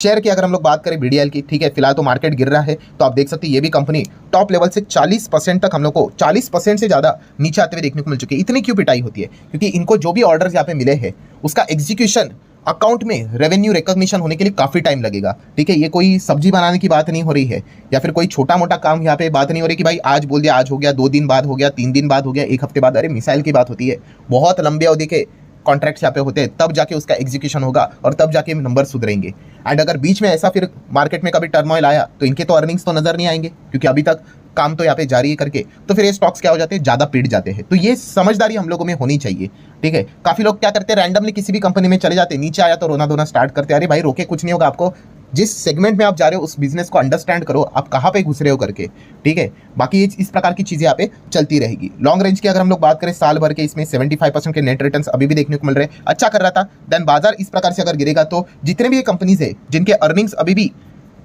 Share की अगर हम लोग बात करें बीडीएल की, ठीक है, फिलहाल तो मार्केट गिर रहा है, तो आप देख सकते हैं ये भी कंपनी टॉप लेवल से 40% तक हम लोग को 40% से ज़्यादा नीचे आते हुए देखने को मिल चुकी है। इतनी क्यों पिटाई होती है? क्योंकि इनको जो भी ऑर्डर्स यहाँ पे मिले हैं उसका एग्जीक्यूशन अकाउंट में रेवेन्यू रिकॉग्निशन होने के लिए काफ़ी टाइम लगेगा। ठीक है, ये कोई सब्जी बनाने की बात नहीं हो रही है या फिर कोई छोटा मोटा काम यहाँ पे बात नहीं हो रही कि भाई आज बोल दिया आज हो गया, 2 दिन बाद हो गया, 3 दिन बाद हो गया, 1 हफ्ते बाद। अरे मिसाइल की बात होती है, बहुत लंबे अवधि के कॉन्ट्रैक्ट्स यहाँ पे होते हैं, तब जाके उसका एग्जीक्यूशन होगा और तब जाके नंबर सुधरेंगे। एंड अगर बीच में ऐसा फिर मार्केट में कभी टर्मोइल आया तो इनके तो अर्निंग्स तो नजर नहीं आएंगे, क्योंकि अभी तक काम तो यहाँ पे जारी है करके, तो फिर ये स्टॉक्स क्या हो जाते हैं, ज़्यादा पीट जाते हैं। तो ये समझदारी हम लोगों में होनी चाहिए। ठीक है, काफ़ी लोग क्या करते हैं, रैंडमली किसी भी कंपनी में चले जाते हैं, नीचे आया तो रोना धोना स्टार्ट करते हैं। अरे भाई रोके कुछ नहीं होगा, आपको जिस सेगमेंट में आप जा रहे हो उस बिजनेस को अंडरस्टैंड करो, आप कहाँ पे घुस रहे हो करके। ठीक है, बाकी इस प्रकार की चीज़ें यहाँ पे चलती रहेगी। लॉन्ग रेंज की अगर हम लोग बात करें साल भर के, इसमें 75% के नेट रिटर्न्स अभी भी देखने को मिल रहे हैं, अच्छा कर रहा था। देन बाजार इस प्रकार से अगर गिरेगा तो जितने भी ये कंपनीज है जिनके अर्निंग्स अभी भी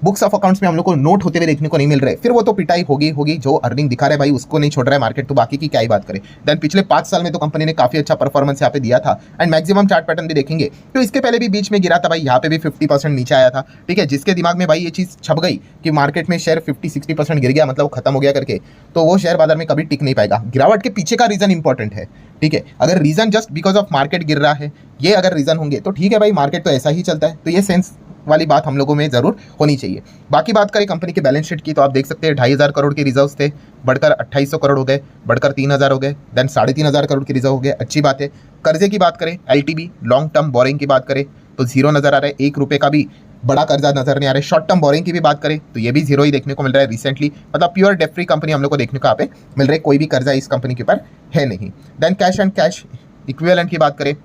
बुक्स ऑफ अकाउंट्स में हम लोग को नोट होते हुए देखने को नहीं मिल रहे, फिर वो तो पिटाई होगी। जो अर्निंग दिखा रहे भाई उसको नहीं छोड़ रहा है मार्केट, तो बाकी की क्या ही बात करें। देन पिछले 5 साल में तो कंपनी ने काफी अच्छा परफॉर्मेंस यहाँ पे दिया था। एंड मैक्सिमम चार्ट पैटर्न भी देखेंगे तो इसके पहले भी बीच में गिरा था भाई, यहाँ पे भी 50% नीचे आया था। ठीक है, जिसके दिमाग में भाई ये चीज छप गई कि मार्केट में शेयर 50-60% गिर गया मतलब खत्म हो गया करके, तो वो शेयर बाजार में कभी टिक नहीं पाएगा। गिरावट के पीछे का रीजन इंपॉर्टेंट है। ठीक है, अगर reason just because of market गिर रहा है ये अगर रीजन होंगे तो ठीक है भाई, मार्केट तो ऐसा ही चलता है, तो ये सेंस वाली बात हम लोगों में जरूर होनी चाहिए। बाकी बात करें कंपनी के बैलेंस शीट की, तो आप देख सकते हैं 2500 करोड़ के रिजर्व्स थे, बढ़कर 2800 करोड़ हो गए, बढ़कर 3000 हो गए, देन 3500 करोड़ के रिजर्व हो गए, अच्छी बात है। कर्जे की बात करें, एलटीवी लॉन्ग टर्म बोरिंग की बात करें तो 0 नजर आ रहा है, 1 रुपये का भी बड़ा कर्जा नजर नहीं आ रहा है। शॉर्ट टर्म बोरिंग की भी बात करें तो ये भी 0 ही देखने को मिल रहा है रिसेंटली, मतलब प्योर डेट फ्री कंपनी हम लोग को देखने को यहाँ पे मिल रहा है, कोई भी कर्जा इस कंपनी के ऊपर है नहीं। Then cash and cash equivalent की बात करें,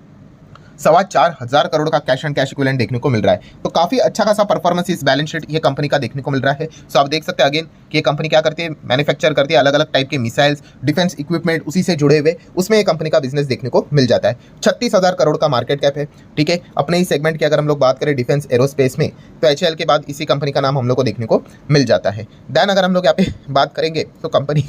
4,2500 करोड़ का कैश एंड कैश इक्विवेलेंट देखने को मिल रहा है, तो काफी अच्छा खासा परफॉर्मेंस इस बैलेंस शीट ये कंपनी का देखने को मिल रहा है। सो आप देख सकते हैं अगेन कि ये कंपनी क्या करती है, मैन्युफैक्चर करती है अलग अलग टाइप के मिसाइल्स, डिफेंस इक्विपमेंट, उसी से जुड़े हुए उसमें ये कंपनी का बिजनेस देखने को मिल जाता है। 36,000 करोड़ का मार्केट कैप है। ठीक है, अपने ही सेगमेंट की अगर हम लोग बात करें डिफेंस एरोस्पेस में, तो एचएएल के बाद इसी कंपनी का नाम हम लोग को देखने को मिल जाता है। देन अगर हम लोग यहाँ पे बात करेंगे तो कंपनी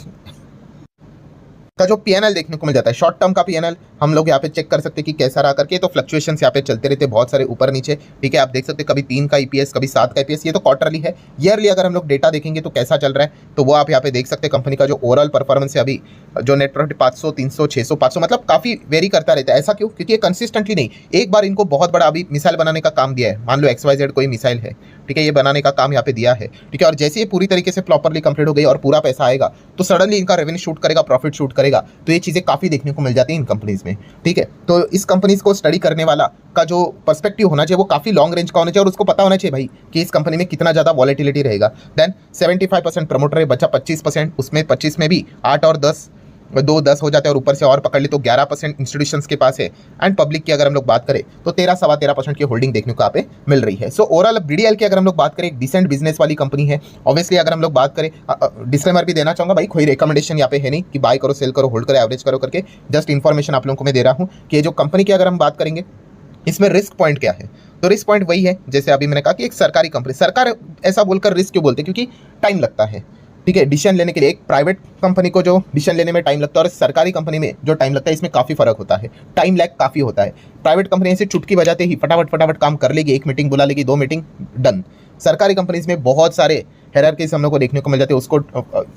का जो पीएनएल देखने को मिल जाता है, शॉर्ट टर्म का पीएनएल हम लोग यहाँ पे चेक कर सकते हैं कि कैसा रहा करके, तो फ्लक्चुएशंस यहाँ पे चलते रहते हैं बहुत सारे ऊपर नीचे। ठीक है, आप देख सकते हैं कभी 3 का ईपीएस, कभी 7 का ईपीएस, ये तो क्वार्टरली है। ईयरली अगर हम लोग डेटा देखेंगे तो कैसा चल रहा है, तो वो आप यहाँ पे देख सकते हैं। कंपनी का जो ओवरऑल परफॉर्मेंस है अभी, जो नेट प्रॉफिट 500, 300, 600, 500, मतलब काफी वेरी करता रहता है। ऐसा क्यों? क्योंकि ये कंसिस्टेंटली नहीं, एक बार इनको बहुत बड़ा अभी मिसाइल बनाने का काम दिया है, मान लो XYZ कोई मिसाइल है, ठीक है, ये बनाने का काम यहाँ पे दिया है। ठीक है, और जैसे ये पूरी तरीके से प्रॉपरली कंप्लीट हो गई और पूरा पैसा आएगा तो सडनली इनका रेवेन्यू शूट करेगा, प्रॉफिट शूट करेगा, तो ये चीजें काफी देखने को मिल जाती है इन कंपनीज में। ठीक है, तो इस कंपनीज को स्टडी करने वाला का जो पर्सपेक्टिव होना चाहिए वो काफी लॉन्ग रेंज का होना चाहिए, और उसको पता होना चाहिए भाई कि इस कंपनी में कितना ज्यादा वॉलेटिलिटी रहेगा। देन 75% प्रमोटर है, बचा 25%, उसमें 25 में भी 8 और 10 10 हो जाते हैं, और ऊपर से और पकड़ ले तो 11% इंस्टीट्यूशंस के पास है। एंड पब्लिक की अगर हम लोग बात करें तो 13-13.25% की होल्डिंग देखने को यहाँ पे मिल रही है। सो ओवरऑल बीडीएल की अगर हम लोग बात करें, एक डिसेंट बिजनेस वाली कंपनी है। ऑब्वियसली अगर हम लोग बात करें, डिस्क्लेमर भी देना चाहूंगा भाई, कोई रिकमेंडेशन यहाँ पे है नहीं कि बाय करो, सेल करो, होल्ड करो, एवरेज करो करके, जस्ट इन्फॉर्मेशन आप लोगों को मैं दे रहा हूँ कि ये जो कंपनी की अगर हम बात करेंगे इसमें रिस्क पॉइंट क्या है, तो रिस्क पॉइंट वही है जैसे अभी मैंने कहा कि एक सरकारी कंपनी, सरकार ऐसा बोलकर रिस्क क्यों बोलते हैं, क्योंकि टाइम लगता है। ठीक है, डिसीजन लेने के लिए एक प्राइवेट कंपनी को जो डिसीजन लेने में टाइम लगता है और सरकारी कंपनी में जो टाइम लगता है, इसमें काफी फर्क होता है, टाइम लैग काफी होता है। प्राइवेट कंपनी से चुटकी बजाते ही फटाफट काम कर लेगी, 1 मीटिंग बुला लेगी, 2 मीटिंग डन। सरकारी कंपनीज में बहुत सारे हायरार्कीज हम लोग को देखने को मिल जाती है, उसको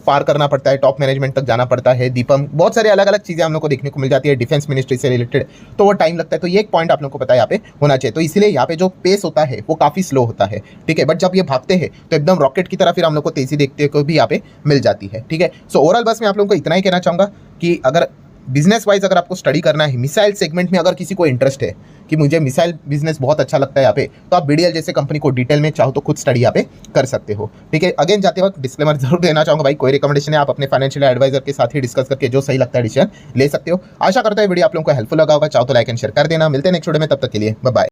पार करना पड़ता है, टॉप मैनेजमेंट तक जाना पड़ता है, दीपम, बहुत सारे अलग अलग चीज़ें हम लोग को देखने को मिल जाती है डिफेंस मिनिस्ट्री से रिलेटेड, तो वो टाइम लगता है। तो ये एक पॉइंट आप लोग को पता है यहाँ पे होना चाहिए, तो इसलिए यहाँ पे जो पेस होता है वो काफ़ी स्लो होता है। ठीक है, बट जब ये भागते हैं तो एकदम रॉकेट की तरह फिर हम लोग को तेजी देखते को भी यहाँ पे मिल जाती है। ठीक है, सो ओवरऑल बस मैं आप लोगों को इतना ही कहना चाहूँगा कि अगर बिजनेस वाइज अगर आपको स्टडी करना है, मिसाइल सेगमेंट में अगर किसी को इंटरेस्ट है कि मुझे मिसाइल बिजनेस बहुत अच्छा लगता है यहाँ पे, तो आप बीडीएल जैसे कंपनी को डिटेल में चाहो तो खुद स्टडी यहाँ पे कर सकते हो। ठीक है, अगेन जाते वक्त डिस्क्लेमर जरूर देना चाहूंगा भाई, कोई रिकमेंडेशन है, आप अपने फाइनेंशियल एडवाइजर के साथ ही डिस्कस करके जो सही लगता है डिसीजन ले सकते हो। आशा करता है वीडियो आप लोगों को हेल्पफुल लगा होगा, चाहो तो लाइक एंड शेयर कर देना। मिलते हैं नेक्स्ट वीडियो में, तब तक के लिए बाय बाय।